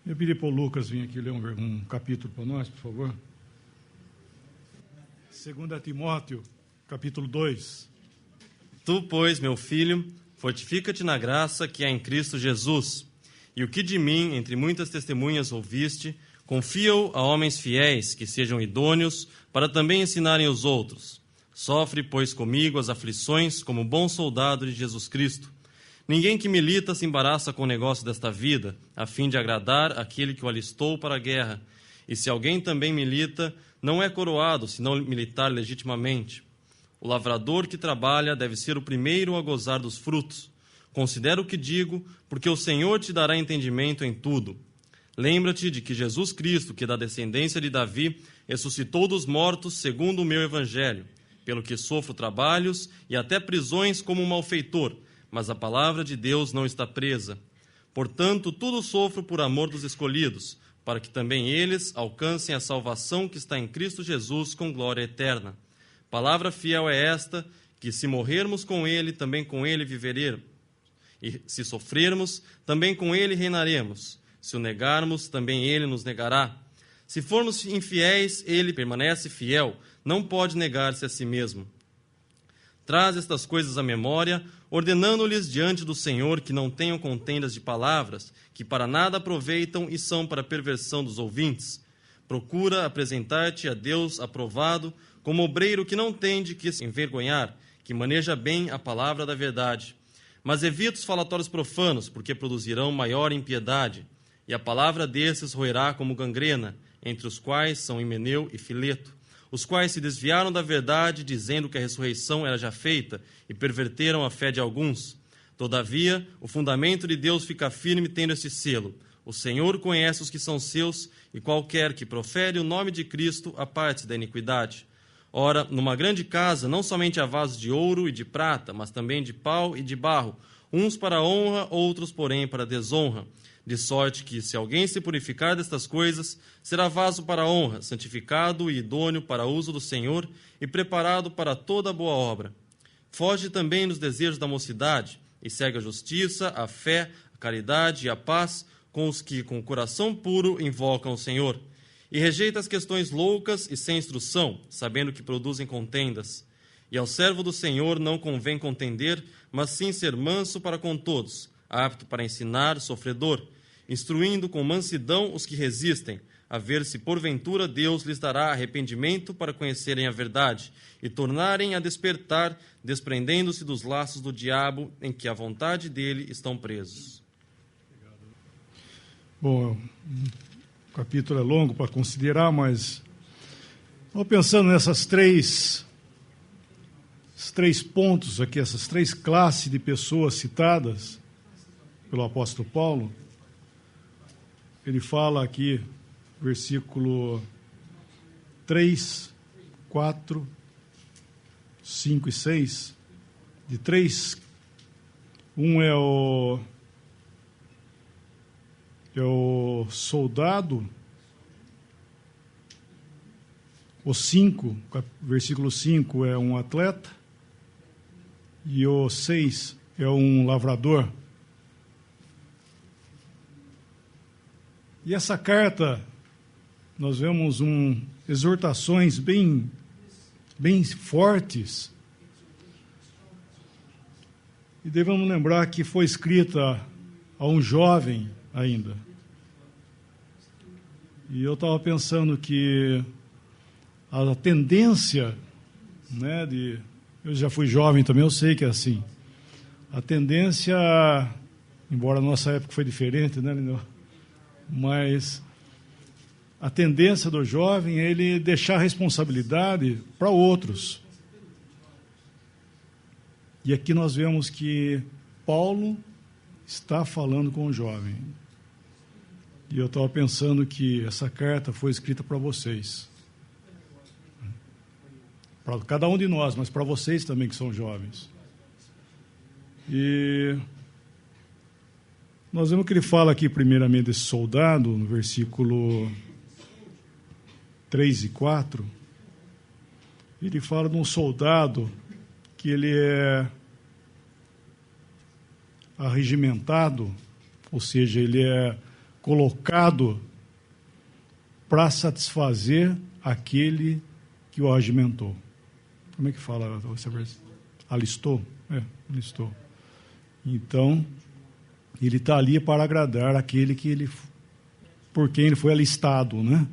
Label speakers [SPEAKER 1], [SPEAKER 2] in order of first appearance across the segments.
[SPEAKER 1] Eu pedi para o Lucas vir aqui ler um capítulo para nós, por favor. 2 Timóteo, capítulo 2.
[SPEAKER 2] Tu, pois, meu filho, fortifica-te na graça que há em Cristo Jesus, e o que de mim, entre muitas testemunhas, ouviste, confia-o a homens fiéis, que sejam idôneos, para também ensinarem os outros. Sofre, pois, comigo as aflições, como bom soldado de Jesus Cristo. Ninguém que milita se embaraça com o negócio desta vida, a fim de agradar aquele que o alistou para a guerra. E se alguém também milita, não é coroado, senão militar legitimamente. O lavrador que trabalha deve ser o primeiro a gozar dos frutos. Considera o que digo, porque o Senhor te dará entendimento em tudo. Lembra-te de que Jesus Cristo, que da descendência de Davi, ressuscitou dos mortos segundo o meu evangelho, pelo que sofro trabalhos e até prisões como um malfeitor, mas a palavra de Deus não está presa. Portanto, tudo sofro por amor dos escolhidos, para que também eles alcancem a salvação que está em Cristo Jesus com glória eterna. Palavra fiel é esta, que se morrermos com ele, também com ele viveremos. E se sofrermos, também com ele reinaremos. Se o negarmos, também ele nos negará. Se formos infiéis, ele permanece fiel, não pode negar-se a si mesmo. Traz estas coisas à memória, ordenando-lhes diante do Senhor que não tenham contendas de palavras, que para nada aproveitam e são para a perversão dos ouvintes. Procura apresentar-te a Deus aprovado, como obreiro que não tem de que se envergonhar, que maneja bem a palavra da verdade. Mas evita os falatórios profanos, porque produzirão maior impiedade, e a palavra desses roerá como gangrena, entre os quais são Himeneu e Fileto, os quais se desviaram da verdade, dizendo que a ressurreição era já feita, e perverteram a fé de alguns. Todavia, o fundamento de Deus fica firme tendo este selo: o Senhor conhece os que são seus, e qualquer que profere o nome de Cristo aparte da iniquidade. Ora, numa grande casa, não somente há vasos de ouro e de prata, mas também de pau e de barro, uns para a honra, outros, porém, para a desonra. De sorte que, se alguém se purificar destas coisas, será vaso para a honra, santificado e idôneo para o uso do Senhor e preparado para toda boa obra. Foge também dos desejos da mocidade e segue a justiça, a fé, a caridade e a paz com os que, com o coração puro, invocam o Senhor. E rejeita as questões loucas e sem instrução, sabendo que produzem contendas. E ao servo do Senhor não convém contender, mas sim ser manso para com todos, apto para ensinar, sofredor, instruindo com mansidão os que resistem, a ver se porventura Deus lhes dará arrependimento para conhecerem a verdade e tornarem a despertar, desprendendo-se dos laços do diabo em que a vontade dele estão presos.
[SPEAKER 1] Bom, o capítulo é longo para considerar, mas estou pensando nessas três pontos aqui, essas três classes de pessoas citadas pelo apóstolo Paulo. Ele fala aqui, versículo 3, 4, 5 e 6, de 3, um é o soldado, o 5, versículo 5 é um atleta, e o 6 é um lavrador. E essa carta, nós vemos exortações bem fortes. E devemos lembrar que foi escrita a um jovem ainda. E eu estava pensando que a tendência, né, eu já fui jovem também, eu sei que é assim. A tendência, embora a nossa época foi diferente, né, Lindão? Mas a tendência do jovem é ele deixar a responsabilidade para outros. E aqui nós vemos que Paulo está falando com o jovem. E eu estava pensando que essa carta foi escrita para vocês. Para cada um de nós, mas para vocês também que são jovens. E nós vemos que ele fala aqui, primeiramente, desse soldado, no versículo 3 e 4. Ele fala de um soldado que ele é arregimentado, ou seja, ele é colocado para satisfazer aquele que o regimentou. Como é que fala? Alistou? Alistou. Então, ele está ali para agradar aquele por quem ele foi alistado, né?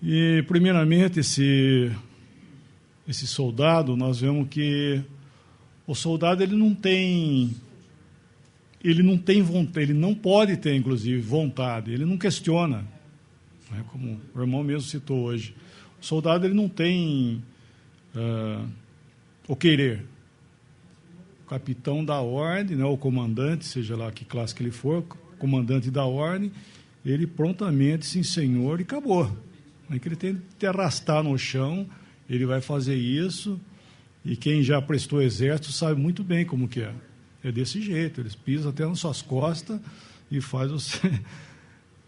[SPEAKER 1] E, primeiramente, esse soldado, nós vemos que o soldado ele não tem vontade, ele não pode ter, inclusive, vontade, ele não questiona, né? Como o irmão mesmo citou hoje. O soldado ele não tem o querer. O capitão da ordem, né, o comandante, seja lá que classe que ele for, comandante da ordem, ele prontamente, sim, senhor, e acabou. Não é que ele tem que te arrastar no chão, ele vai fazer isso, e quem já prestou exército sabe muito bem como que é. É desse jeito, eles pisam até nas suas costas e faz você...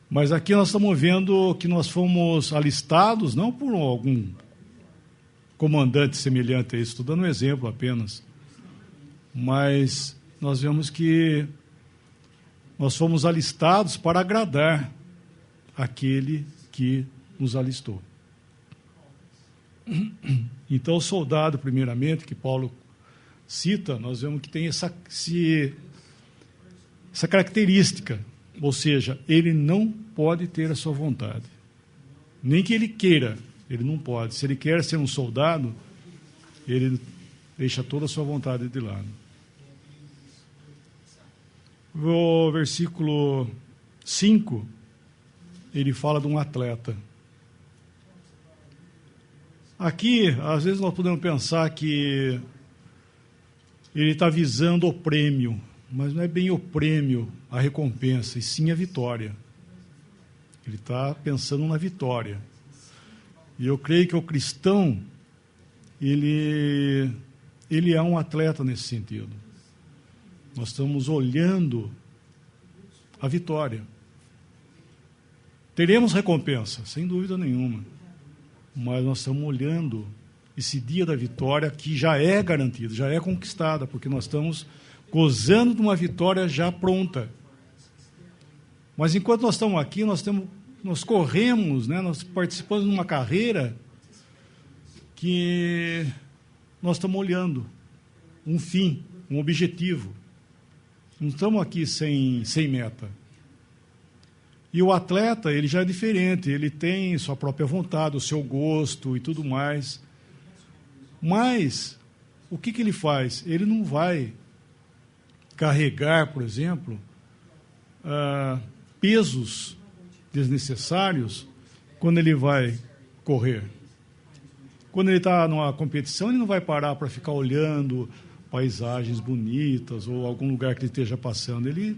[SPEAKER 1] Mas aqui nós estamos vendo que nós fomos alistados, não por algum comandante semelhante a isso, estou dando um exemplo apenas, mas nós vemos que nós fomos alistados para agradar aquele que nos alistou. Então, o soldado, primeiramente, que Paulo cita, nós vemos que tem essa característica, ou seja, ele não pode ter a sua vontade. Nem que ele queira, ele não pode. Se ele quer ser um soldado, ele deixa toda a sua vontade de lado. O versículo 5, ele fala de um atleta. Aqui, às vezes nós podemos pensar que ele está visando o prêmio, mas não é bem o prêmio, a recompensa, e sim a vitória. Ele está pensando na vitória. E eu creio que o cristão, ele é um atleta nesse sentido. Nós estamos olhando a vitória. Teremos recompensa, sem dúvida nenhuma. Mas nós estamos olhando esse dia da vitória que já é garantida, já é conquistada, porque nós estamos gozando de uma vitória já pronta. Mas enquanto nós estamos aqui, nós corremos, né, nós participamos de uma carreira que nós estamos olhando um fim, um objetivo. Não estamos aqui sem meta. E o atleta, ele já é diferente, ele tem sua própria vontade, o seu gosto e tudo mais. Mas, o que ele faz? Ele não vai carregar, por exemplo, pesos desnecessários quando ele vai correr. Quando ele está numa competição, ele não vai parar para ficar olhando paisagens bonitas ou algum lugar que ele esteja passando. Ele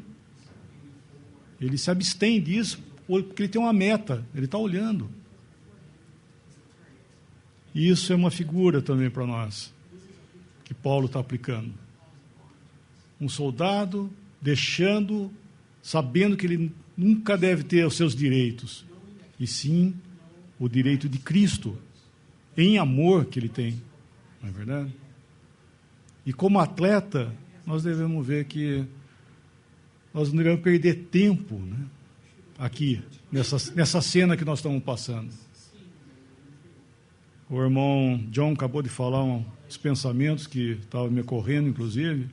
[SPEAKER 1] se abstém disso porque ele tem uma meta, ele está olhando. E isso é uma figura também para nós, que Paulo está aplicando. Um soldado sabendo que ele nunca deve ter os seus direitos, e sim o direito de Cristo, em amor que ele tem, não é verdade? E como atleta, nós devemos ver que nós não devemos perder tempo, né, aqui, nessa cena que nós estamos passando. O irmão John acabou de falar uns pensamentos que estavam me ocorrendo, inclusive,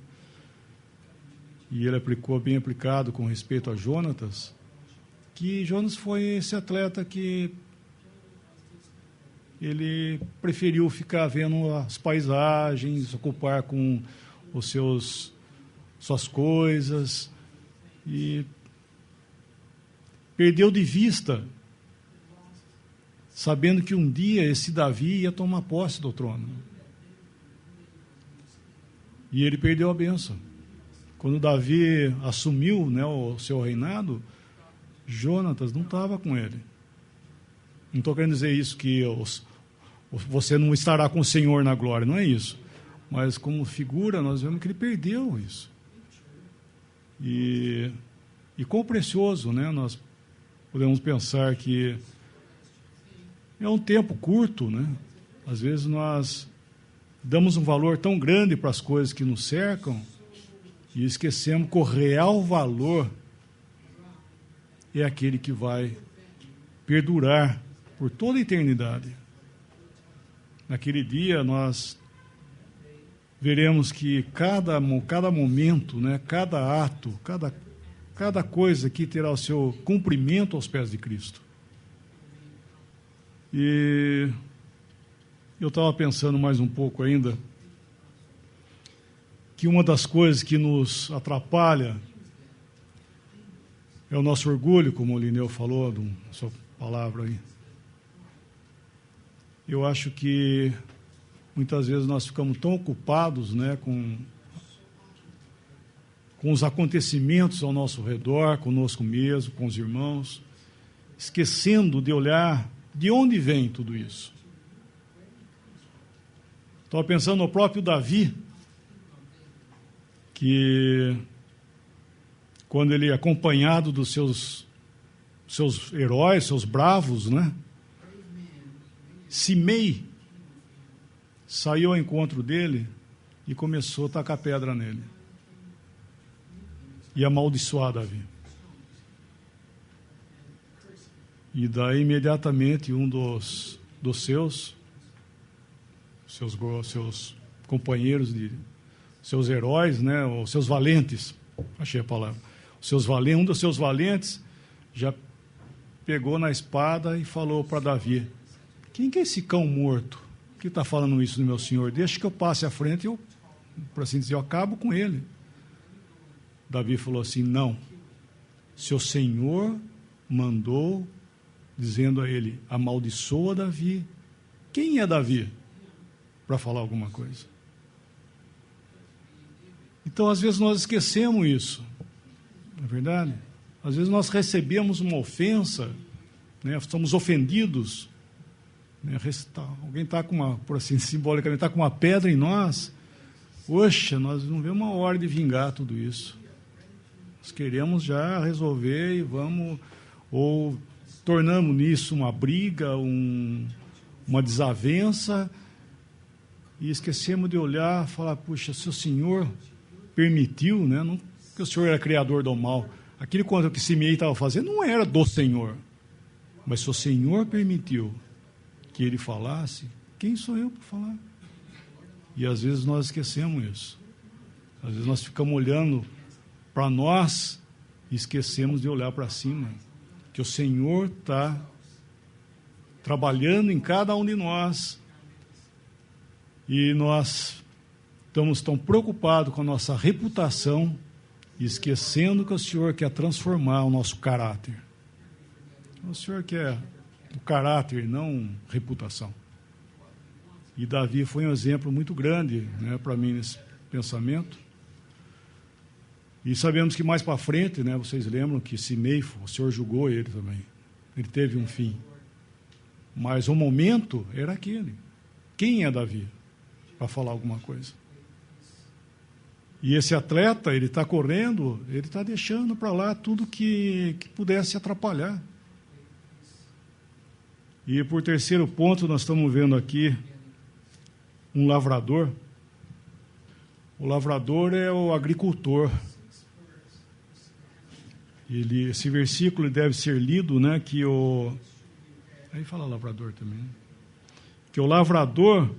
[SPEAKER 1] e ele aplicou, bem aplicado, com respeito a Jonatas, que Jonas foi esse atleta que ele preferiu ficar vendo as paisagens, ocupar com suas coisas, e perdeu de vista, sabendo que um dia esse Davi ia tomar posse do trono. E ele perdeu a bênção. Quando Davi assumiu, né, o seu reinado, Jonatas não estava com ele. Não estou querendo dizer isso, que você não estará com o Senhor na glória, não é isso. Mas como figura, nós vemos que ele perdeu isso. E quão precioso, né, nós podemos pensar que é um tempo curto, né? Às vezes nós damos um valor tão grande para as coisas que nos cercam e esquecemos que o real valor é aquele que vai perdurar por toda a eternidade. Naquele dia nós veremos que cada momento, né, cada ato, cada coisa aqui terá o seu cumprimento aos pés de Cristo. E eu estava pensando mais um pouco ainda que uma das coisas que nos atrapalha é o nosso orgulho, como o Lineu falou, na sua palavra aí. Eu acho que muitas vezes nós ficamos tão ocupados, né, com os acontecimentos ao nosso redor, conosco mesmo, com os irmãos, esquecendo de olhar de onde vem tudo isso. Estava pensando no próprio Davi, que quando ele, acompanhado dos seus heróis, seus bravos, né, Simei saiu ao encontro dele e começou a tacar pedra nele e amaldiçoar Davi. E daí imediatamente um dos seus companheiros, seus heróis, né, os seus valentes, achei a palavra, um dos seus valentes já pegou na espada e falou para Davi: quem que é esse cão morto que está falando isso do meu senhor? Deixa que eu passe à frente e eu, por assim dizer, eu acabo com ele. Davi falou assim: não, seu senhor mandou, dizendo a ele: amaldiçoa Davi. Quem é Davi para falar alguma coisa? Então, às vezes, nós esquecemos isso, não é verdade? Às vezes nós recebemos uma ofensa, né, estamos ofendidos, né, alguém está com uma, por assim, simbolicamente, está com uma pedra em nós. Poxa, nós não vemos uma hora de vingar tudo isso. Nós queremos já resolver e vamos, ou tornamos nisso uma briga, uma desavença, e esquecemos de olhar, falar: puxa, se o Senhor permitiu, né, não que o Senhor era criador do mal, aquilo que Simei estava fazendo não era do Senhor, mas se o Senhor permitiu que ele falasse, quem sou eu para falar? E às vezes nós esquecemos isso. Às vezes nós ficamos olhando para nós e esquecemos de olhar para cima, que o Senhor está trabalhando em cada um de nós, e nós estamos tão preocupados com a nossa reputação, esquecendo que o Senhor quer transformar o nosso caráter. O Senhor quer o caráter, não reputação. E Davi foi um exemplo muito grande, né, para mim nesse pensamento. E sabemos que mais para frente, né, vocês lembram que Simei, o Senhor julgou ele também. Ele teve um fim. Mas o momento era aquele. Quem é Davi para falar alguma coisa? E esse atleta, ele está correndo, ele está deixando para lá tudo que pudesse atrapalhar. E por terceiro ponto, nós estamos vendo aqui um lavrador. O lavrador é o agricultor. Esse versículo deve ser lido, né, que aí fala lavrador também, né? Que o lavrador,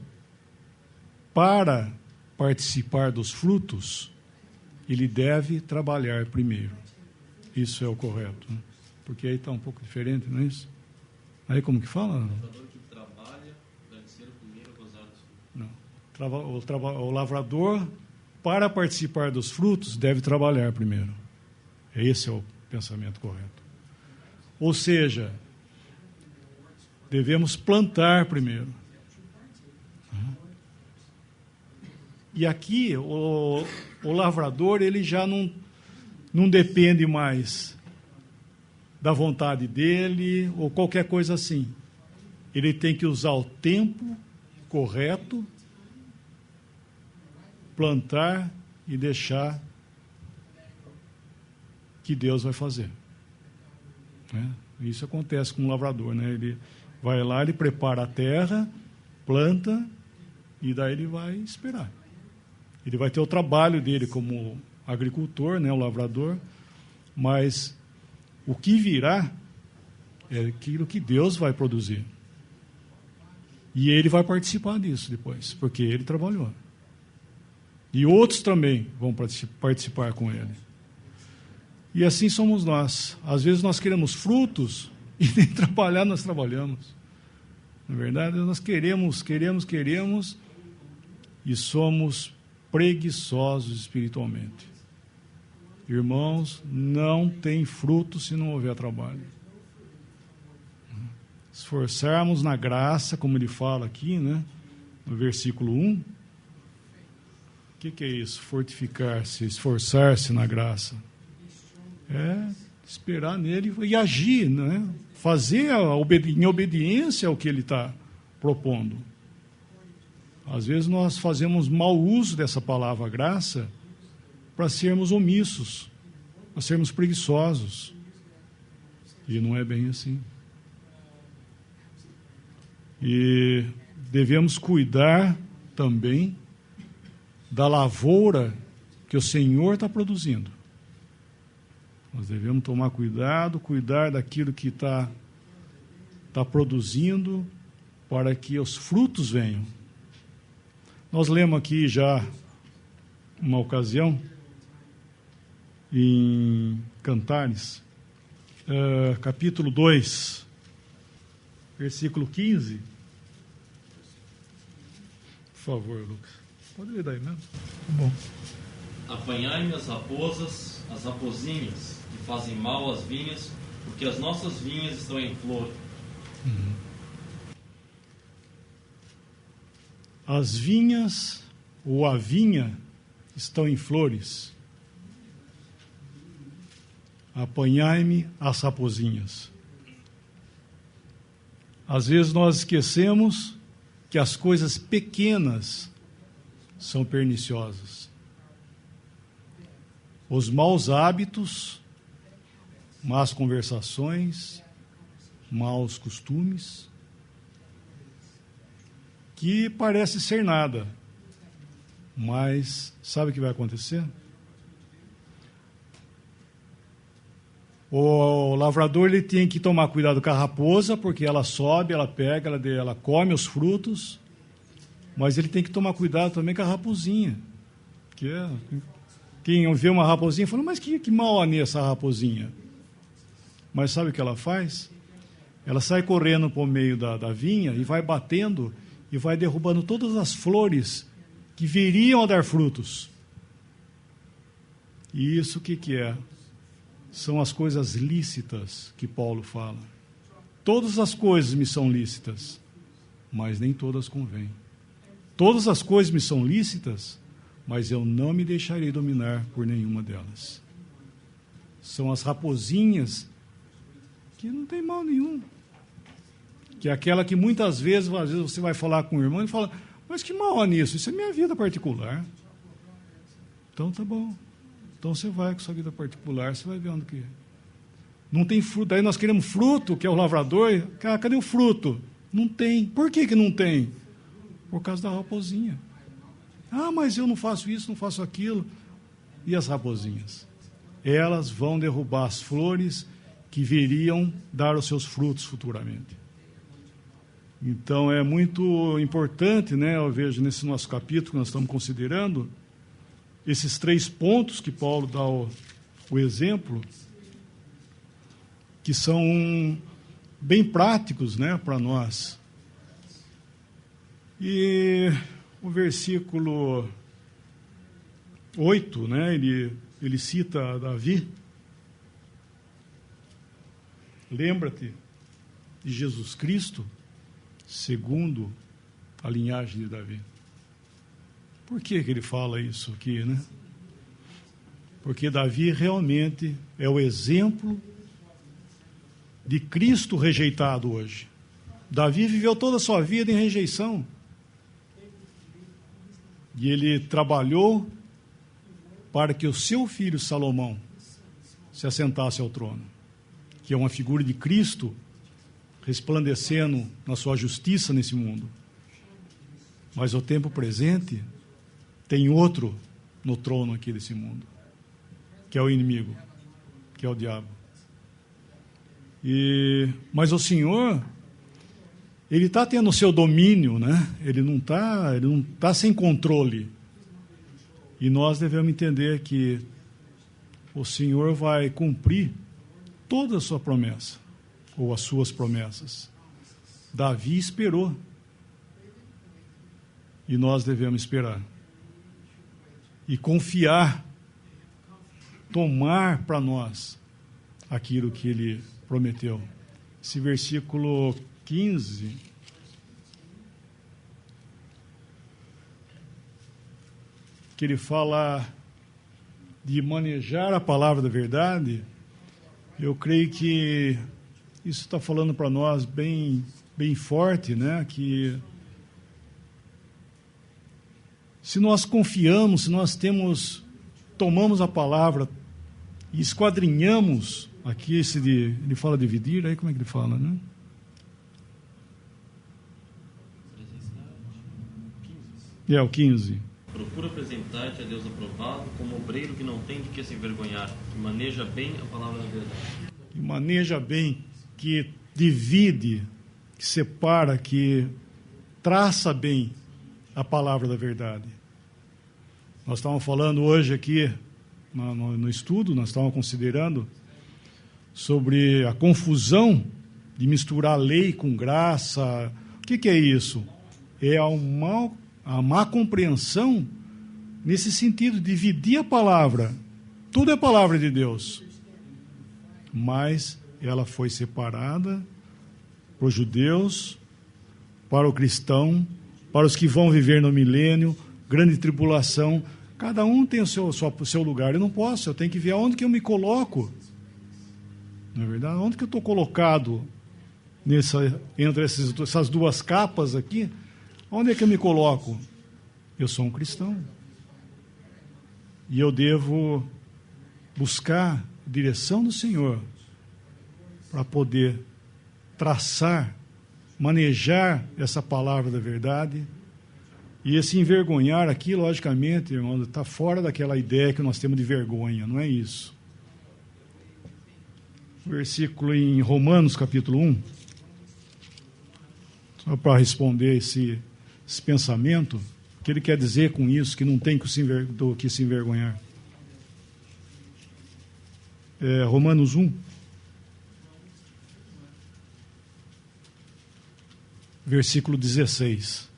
[SPEAKER 1] para participar dos frutos, ele deve trabalhar primeiro. Isso é o correto, né? Porque aí está um pouco diferente, não é isso? Aí como que fala?
[SPEAKER 2] O lavrador que trabalha deve ser o primeiro a gozar dos frutos.
[SPEAKER 1] Não. O lavrador, para participar dos frutos, deve trabalhar primeiro. Esse é o pensamento correto. Ou seja, devemos plantar primeiro. E aqui, o lavrador, ele já não depende mais da vontade dele ou qualquer coisa assim. Ele tem que usar o tempo correto, plantar e deixar que Deus vai fazer. Né? Isso acontece com o lavrador, né? Ele vai lá, ele prepara a terra, planta, e daí ele vai esperar. Ele vai ter o trabalho dele como agricultor, né, o lavrador, mas O que virá é aquilo que Deus vai produzir. E ele vai participar disso depois, porque ele trabalhou. E outros também vão participar com ele. E assim somos nós. Às vezes nós queremos frutos e nem trabalhar nós trabalhamos. Na verdade, nós queremos e somos preguiçosos espiritualmente. Irmãos, não tem fruto se não houver trabalho. Esforçarmos na graça, como ele fala aqui, né, no versículo 1. O que é isso? Fortificar-se, esforçar-se na graça. É esperar nele e agir, né? Fazer em obediência ao que ele está propondo. Às vezes nós fazemos mau uso dessa palavra graça para sermos omissos, para sermos preguiçosos. E não é bem assim. E devemos cuidar também da lavoura que o Senhor está produzindo. Nós devemos tomar cuidar daquilo que está produzindo, para que os frutos venham. Nós lemos aqui já uma ocasião, em Cantares, capítulo 2, versículo 15. Por favor, Lucas. Pode ler daí mesmo. Tá bom.
[SPEAKER 2] Apanhai-me as raposas, as raposinhas, que fazem mal às vinhas, porque as nossas vinhas estão em flor.
[SPEAKER 1] As vinhas ou a vinha estão em flores. Apanhai-me as raposinhas. Às vezes nós esquecemos que as coisas pequenas são perniciosas. Os maus hábitos, más conversações, maus costumes, que parece ser nada, mas sabe o que vai acontecer? O lavrador ele tem que tomar cuidado com a raposa, porque ela sobe, ela pega, ela come os frutos, mas ele tem que tomar cuidado também com a raposinha. Quem vê uma raposinha fala, mas que mal há nessa raposinha? Mas sabe o que ela faz? Ela sai correndo por meio da vinha e vai batendo e vai derrubando todas as flores que viriam a dar frutos. E isso o que é? São as coisas lícitas que Paulo fala. Todas as coisas me são lícitas, mas nem todas convêm. Todas as coisas me são lícitas, mas eu não me deixarei dominar por nenhuma delas. São as raposinhas que não tem mal nenhum. Que é aquela que muitas vezes você vai falar com o irmão e fala, mas que mal há nisso? Isso é minha vida particular. Então tá bom. Então você vai com sua vida particular, você vai ver onde que é. Não tem fruto. Daí nós queremos fruto, que é o lavrador. Cadê o fruto? Não tem. Por que não tem? Por causa da raposinha. Ah, mas eu não faço isso, não faço aquilo. E as raposinhas? Elas vão derrubar as flores que viriam dar os seus frutos futuramente. Então é muito importante, né? Eu vejo nesse nosso capítulo que nós estamos considerando, esses 3 pontos que Paulo dá o exemplo, que são bem práticos, né, para nós. E o versículo 8, né, ele cita Davi. Lembra-te de Jesus Cristo, segundo a linhagem de Davi. Por que ele fala isso aqui, né? Porque Davi realmente é o exemplo de Cristo rejeitado hoje. Davi viveu toda a sua vida em rejeição. E ele trabalhou para que o seu filho Salomão se assentasse ao trono, que é uma figura de Cristo resplandecendo na sua justiça nesse mundo. Mas ao tempo presente tem outro no trono aqui desse mundo, que é o inimigo, que é o diabo. Mas o Senhor, Ele está tendo o seu domínio, né? Ele não tá sem controle. E nós devemos entender que o Senhor vai cumprir toda a sua promessa, ou as suas promessas. Davi esperou. E nós devemos esperar. E confiar, tomar para nós aquilo que Ele prometeu. Esse versículo 15, que ele fala de manejar a palavra da verdade, eu creio que isso está falando para nós bem forte, né? Que se nós confiamos, se nós tomamos a palavra e esquadrinhamos, aqui ele fala dividir, aí como é que ele fala, né? O 15.
[SPEAKER 2] Procura apresentar-te a Deus aprovado, como obreiro que não tem de que se envergonhar, que maneja bem a palavra da verdade.
[SPEAKER 1] Que maneja bem, que divide, que separa, que traça bem a palavra da verdade. Nós estávamos falando hoje aqui, no estudo, nós estávamos considerando sobre a confusão de misturar lei com graça. O que é isso? É a má compreensão nesse sentido, de dividir a palavra. Tudo é palavra de Deus, mas ela foi separada para os judeus, para o cristão, para os que vão viver no milênio, grande tribulação. Cada um tem o seu lugar. Eu não posso, eu tenho que ver aonde que eu me coloco. Não é verdade? Onde que eu estou colocado entre essas duas capas aqui? Onde é que eu me coloco? Eu sou um cristão. E eu devo buscar a direção do Senhor para poder traçar, manejar essa palavra da verdade. E esse envergonhar aqui, logicamente, irmão, está fora daquela ideia que nós temos de vergonha, não é isso. Versículo em Romanos, capítulo 1, só para responder esse pensamento, o que ele quer dizer com isso, que não tem do que se envergonhar. Romanos 1, versículo 16.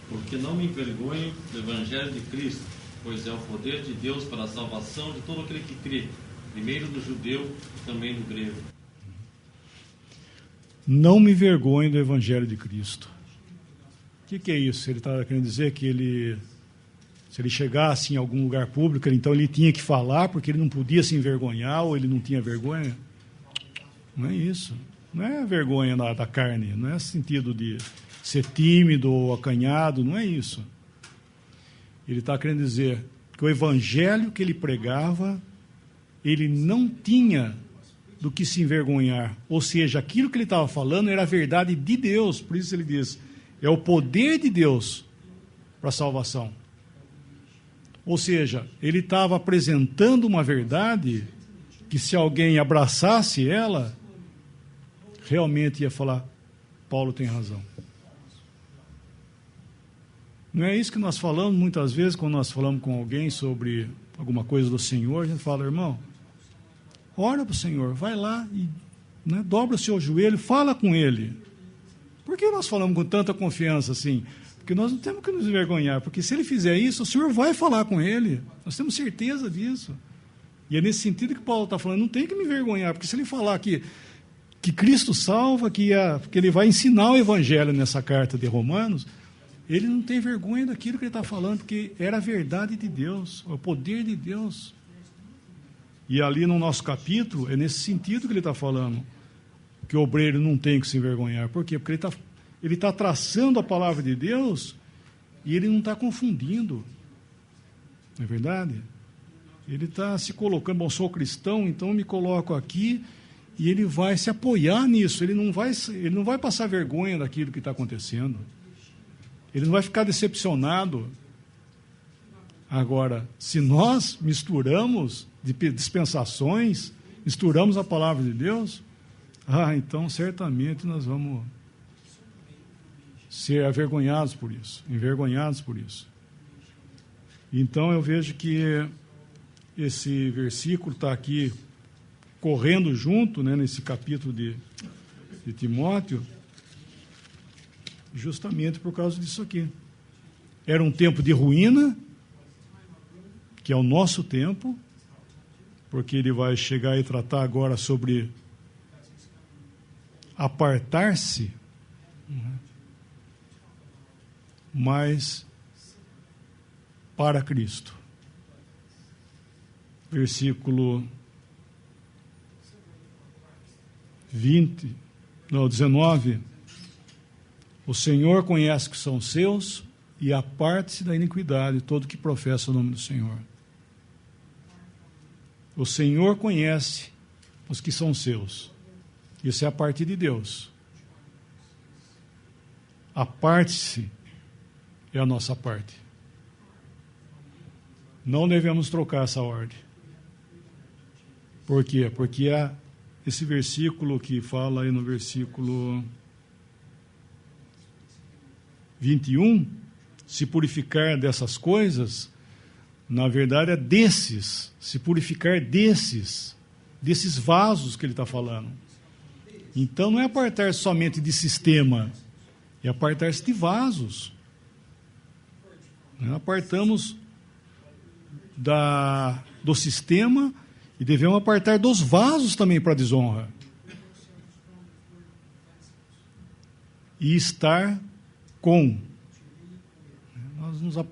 [SPEAKER 2] Porque não me envergonho do Evangelho de Cristo, pois é o poder de Deus para a salvação de todo aquele que crê, primeiro do judeu e também do grego.
[SPEAKER 1] Não me envergonho do Evangelho de Cristo. O que é isso? Ele está querendo dizer que se ele chegasse em algum lugar público, então ele tinha que falar porque ele não podia se envergonhar ou ele não tinha vergonha? Não é isso. Não é a vergonha da carne, não é sentido de ser tímido ou acanhado, não é isso. Ele está querendo dizer que o evangelho que ele pregava, ele não tinha do que se envergonhar. Ou seja, aquilo que ele estava falando era a verdade de Deus. Por isso ele diz, é o poder de Deus para a salvação. Ou seja, ele estava apresentando uma verdade que se alguém abraçasse ela, realmente ia falar, Paulo tem razão. Não é isso que nós falamos muitas vezes, quando nós falamos com alguém sobre alguma coisa do Senhor, a gente fala, irmão, ora para o Senhor, vai lá e dobra o seu joelho, fala com Ele. Por que nós falamos com tanta confiança assim? Porque nós não temos que nos envergonhar, porque se Ele fizer isso, o Senhor vai falar com Ele. Nós temos certeza disso. E é nesse sentido que Paulo está falando, não tem que me envergonhar, porque se Ele falar que Cristo salva, que Ele vai ensinar o Evangelho nessa carta de Romanos, ele não tem vergonha daquilo que ele está falando, porque era a verdade de Deus, o poder de Deus. E ali no nosso capítulo, é nesse sentido que ele está falando, que o obreiro não tem que se envergonhar. Por quê? Porque ele está traçando a palavra de Deus e ele não está confundindo. Não é verdade? Ele está se colocando, bom, sou cristão, então me coloco aqui, e ele vai se apoiar nisso, ele não vai passar vergonha daquilo que está acontecendo. Ele não vai ficar decepcionado. Agora, se nós misturamos de dispensações misturamos a palavra de Deus, então certamente nós vamos ser envergonhados por isso. Então eu vejo que esse versículo está aqui correndo junto, né, nesse capítulo de Timóteo, justamente por causa disso aqui. Era um tempo de ruína, que é o nosso tempo, porque ele vai chegar e tratar agora sobre apartar-se, mas para Cristo. Versículo 19. O Senhor conhece que são seus e aparte-se da iniquidade todo que professa o nome do Senhor. O Senhor conhece os que são seus. Isso é a parte de Deus. Aparte-se é a nossa parte. Não devemos trocar essa ordem. Por quê? Porque esse versículo que fala aí no versículo 21, se purificar dessas coisas, na verdade é desses, se purificar desses vasos que ele está falando. Então não é apartar somente de sistema, é apartar-se de vasos. Apartamos do sistema e devemos apartar dos vasos também para a desonra. E estar com.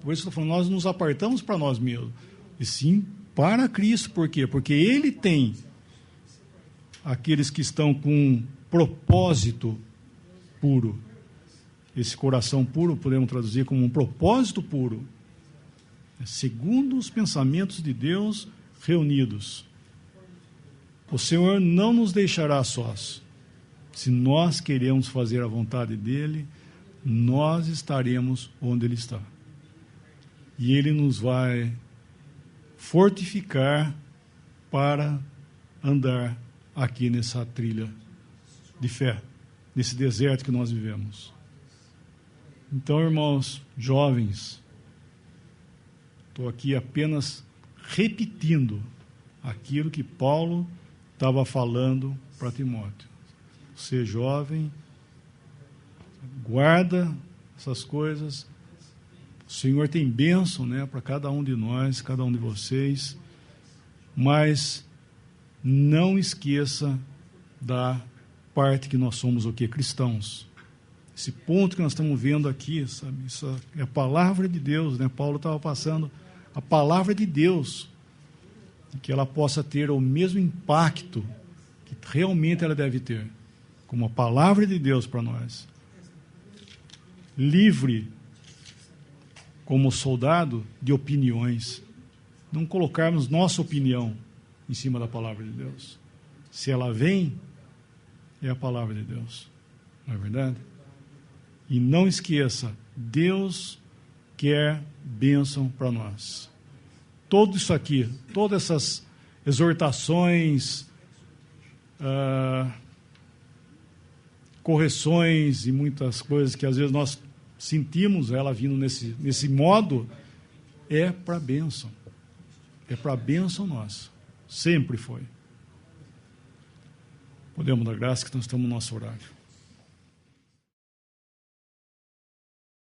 [SPEAKER 1] Por isso eu estou falando, nós nos apartamos para nós mesmos. E sim para Cristo. Por quê? Porque Ele tem aqueles que estão com um propósito puro. Esse coração puro podemos traduzir como um propósito puro. Segundo os pensamentos de Deus reunidos. O Senhor não nos deixará sós. Se nós queremos fazer a vontade dEle, nós estaremos onde Ele está. E Ele nos vai fortificar para andar aqui nessa trilha de fé, nesse deserto que nós vivemos. Então, irmãos jovens, estou aqui apenas repetindo aquilo que Paulo estava falando para Timóteo. Você jovem, guarda essas coisas. O Senhor tem bênção, né, para cada um de nós, cada um de vocês, mas não esqueça da parte que nós somos o quê? Cristãos. Esse ponto que nós estamos vendo aqui, sabe? Isso é a palavra de Deus, né? Paulo estava passando a palavra de Deus, que ela possa ter o mesmo impacto que realmente ela deve ter, como a palavra de Deus para nós. Livre, como soldado, de opiniões. Não colocarmos nossa opinião em cima da palavra de Deus. Se ela vem, é a palavra de Deus. Não é verdade? E não esqueça, Deus quer bênção para nós. Tudo isso aqui, todas essas exortações, correções e muitas coisas que às vezes nós sentimos ela vindo nesse modo, é para bênção. É para bênção nossa. Sempre foi. Podemos dar graça que nós estamos no nosso horário.